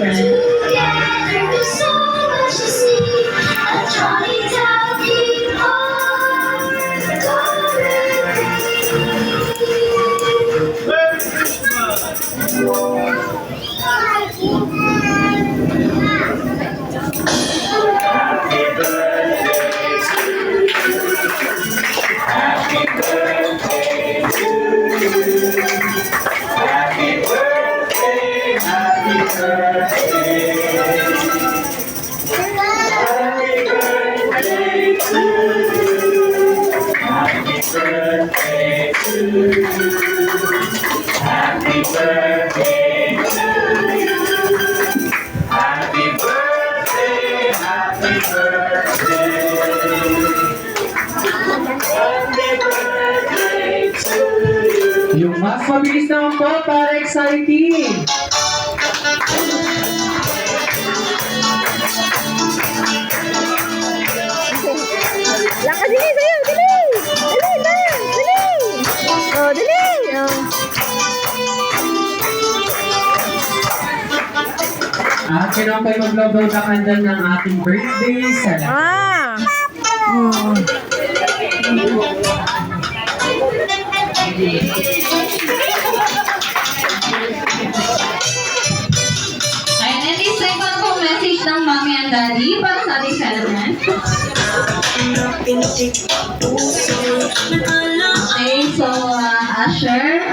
friend. Yung mas mabilis naman po para exciting. Lakas dali, sayo, dali! Dali, dali, dali! Oh, dali! Oh. At kinakay mag-blow na kandal ng ating birthday sa lahat. Ah! Hmm. Ayan, and this second po message ng mommy and daddy para sa ating celebrant. Okay, so Asher,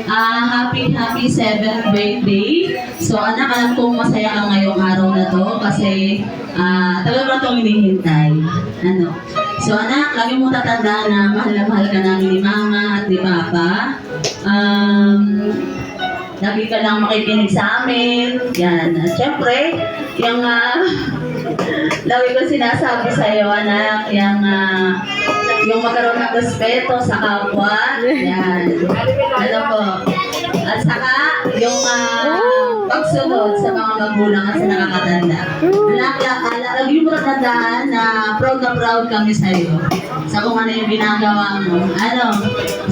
happy 7th birthday. So anak, alam kong masaya ka ngayong araw na to kasi talaga ba itong hinihintay. Ano? So anak, lagi mo tatandaan na mahal ka namin ni mama at ni papa. Lagi ka lang makikinig sa amin. Yan. At syempre, yung lagi ko sinasabi sa iyo, anak, yung magkaroon ng respeto sa kapwa. Yan. Ano po? At saka, yung pagsunod sa mga magulang at sa nakakatanda. Anak, lagi mo tatandaan na proud kami sa iyo. Sa kung ano yung ginagawa mo. Ano?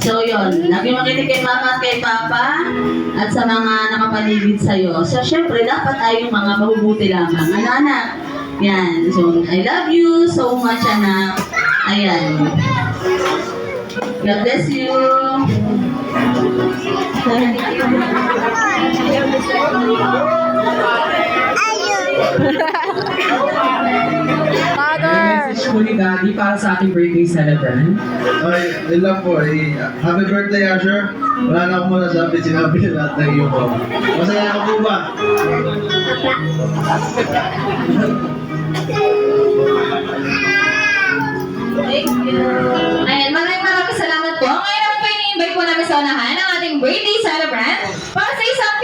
So yun, lagi makinig kay mama at kay papa at sa mga nakapaligid sa iyo. So syempre, dapat ay yung mga mabubuti lamang. Ano, anak? Yan. So, I love you so much, anak. Ayan. God bless you. Father! Message ko ni Daddy para sa ating birthday celebrant. Okay, yun lang po. Happy birthday, Asher. Wala na akong masasabi. Sinabi na lahat ng iyong mama. Masaya ka po ba? Thank you. Ayan, maraming salamat po. Ngayon po ini-invite po namin sa unahan ang ating birthday celebrant para sa isang